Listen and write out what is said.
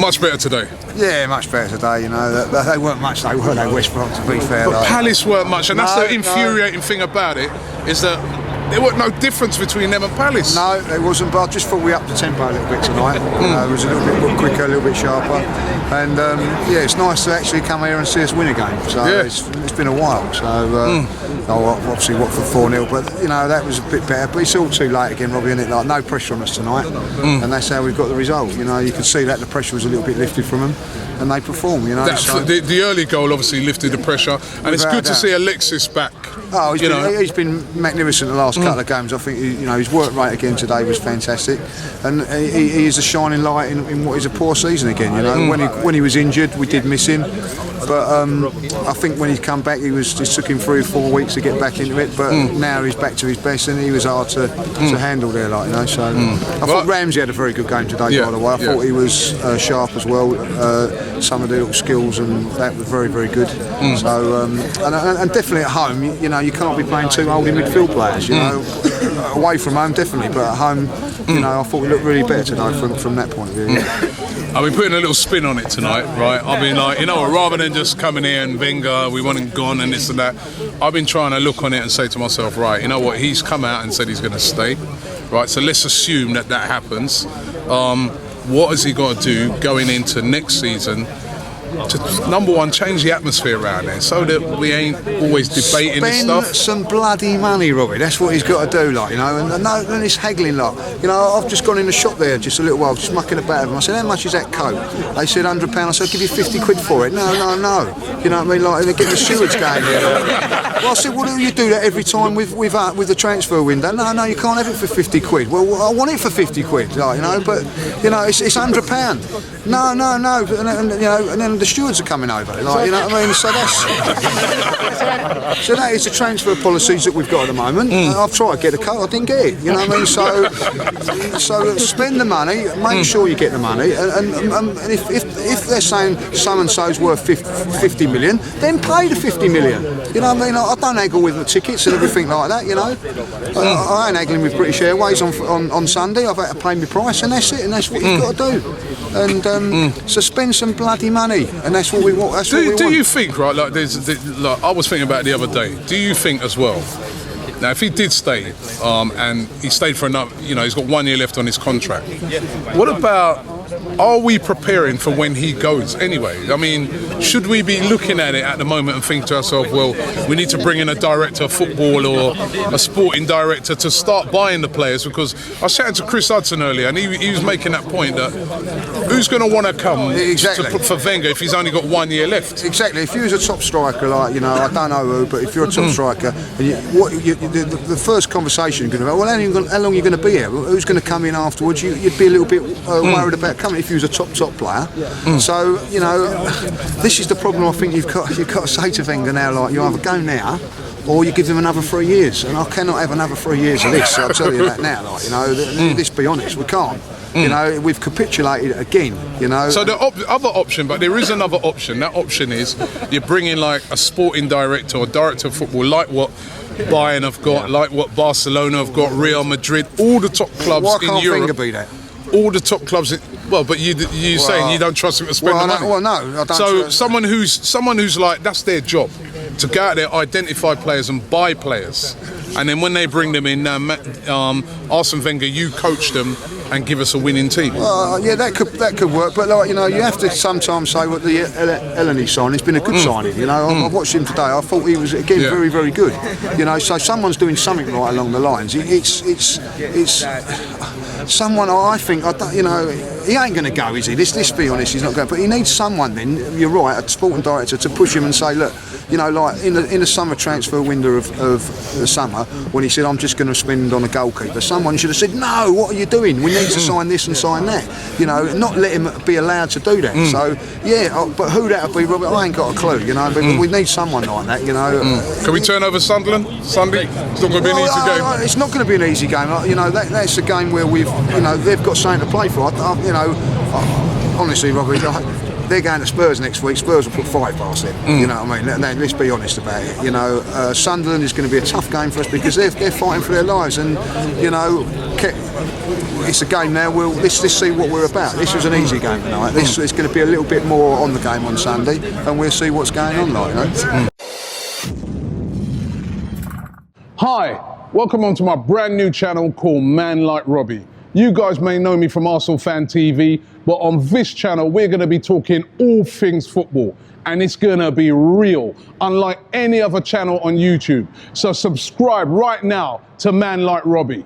Much better today. Yeah, much better today. You know, they weren't much. They were West Brom, to be fair. But Palace weren't much, and that's the infuriating thing about it, is that there was no difference between them and Palace. No, there wasn't, but I just thought we upped the tempo a little bit tonight. It was a little bit more quicker, a little bit sharper. And yeah, it's nice to actually come here and see us win a game. So it's been a while. So obviously Watford 4-0, but you know, that was a bit better. But it's all too late again, Robbie, isn't it? Like, no pressure on us tonight. And that's how we've got the result. You know, you can see that the pressure was a little bit lifted from them, and they perform, you know. The early goal obviously lifted the pressure, and it's good to see Alexis back. Oh, he's been magnificent the last couple of games. I think his work rate again today was fantastic, and he is a shining light in what is a poor season again. You know, when he was injured, we did miss him, but I think when he's come back, it took him 3 or 4 weeks to get back into it. But now he's back to his best, and he was hard to handle there, like, you know. So I thought Ramsey had a very good game today, by the way. I thought he was sharp as well. Some of the little skills and that were very, very good. So and definitely at home, you know, you can't be playing 2 holding midfield players. You know, away from home definitely, but at home, you know, I thought we looked really better today from that point of view. I've been putting a little spin on it tonight, right? I've been like, you know, rather than just coming here and Wenger, we want him gone and this and that, I've been trying to look on it and say to myself, right, you know what, he's come out and said he's going to stay, right? So let's assume that happens. What has he got to do going into next season to, number one, change the atmosphere around there so that we ain't always debating this stuff? Spend some bloody money, Robbie. That's what he's got to do, like, you know. And this haggling lot. You know, I've just gone in the shop there just a little while, just mucking about with them. I said, how much is that coat? They said £100. I said, I'll give you 50 quid for it. No. You know what I mean? Like, they're getting the stewards going here. Well, I said, well, do you do that every time with the transfer window? No, you can't have it for 50 quid. Well, I want it for 50 quid, like, you know. But you know, it's £100. No. And you know, and then the stewards are coming over, like, you know what I mean? So that is the transfer policies that we've got at the moment. I've tried to get a coat, I didn't get it. You know what I mean? So spend the money, make sure you get the money, and if they're saying so and so's worth 50 million, then pay the 50 million. You know what I mean? I don't haggle with the tickets and everything like that. You know, I ain't haggling with British Airways on Sunday. I've had to pay my price, and that's it. And that's what you've got to do. And so spend some bloody money, and that's what we want. That's what we want. Do you think, right? Like, like, I was thinking about it the other day. Do you think as well? Now, if he did stay, and he stayed for another, you know, he's got 1 year left on his contract. What about? Are we preparing for when he goes anyway? I mean, should we be looking at it at the moment and think to ourselves, well, we need to bring in a director of football or a sporting director to start buying the players? Because I was chatting to Chris Hudson earlier, and he was making that point that who's going to want to come for Wenger if he's only got 1 year left? Exactly. If you was a top striker, like, you know, I don't know who, but if you're a top striker, and the first conversation you're going to be, well, how long are you going to be here? Who's going to come in afterwards? You'd be a little bit worried about coming if you was a top player. So, you know, this is the problem. I think you've got to say to Wenger now, like, you either go now or you give them another 3 years, and I cannot have another 3 years of this. I'll tell you that now, like, you know, let's be honest, we can't. You know, we've capitulated again, you know. So the other option, but there is another option. That option is you bring in like a sporting director or director of football, like what Bayern have got, like what Barcelona have got, Real Madrid, all the top clubs in Europe. Wenger be that? All the top clubs. But you saying you don't trust him to spend the money. Well, no, I don't. So someone who's like, that's their job, to go out there, identify players and buy players, and then when they bring them in, Arsene Wenger, you coach them and give us a winning team. Yeah, that could work, but like, you know, you have to sometimes say what the Elneny signing's been a good signing. You know, I watched him today. I thought he was again very, very good. You know, so someone's doing something right along the lines. It's someone. I think, you know, he ain't going to go, is he? Let's be honest, he's not going. But he needs someone. Then you're right, a sporting director to push him and say, look, you know, like in the summer transfer window of the summer, when he said, I'm just going to spend on a goalkeeper, someone should have said, no, what are you doing? We need to sign this and sign that. You know, not let him be allowed to do that. So, yeah, but who that'll be, Robert, I ain't got a clue, you know, but we need someone like that, you know. Can we turn over Sunderland Sunday? It's not going to be an easy game. It's not going to be an easy game. You know, that's a game where they've got something to play for. You know, honestly, Robert, they're going to Spurs next week. Spurs will put 5 past them. You know what I mean? Let's be honest about it. You know, Sunderland is going to be a tough game for us because they're fighting for their lives, and you know, it's a game now. Let's see what we're about. This was an easy game tonight. This is going to be a little bit more on the game on Sunday, and we'll see what's going on. Hi, welcome on to my brand new channel called Man Like Robbie. You guys may know me from Arsenal Fan TV, but on this channel we're going to be talking all things football, and it's going to be real, unlike any other channel on YouTube. So subscribe right now to Man Like Robbie.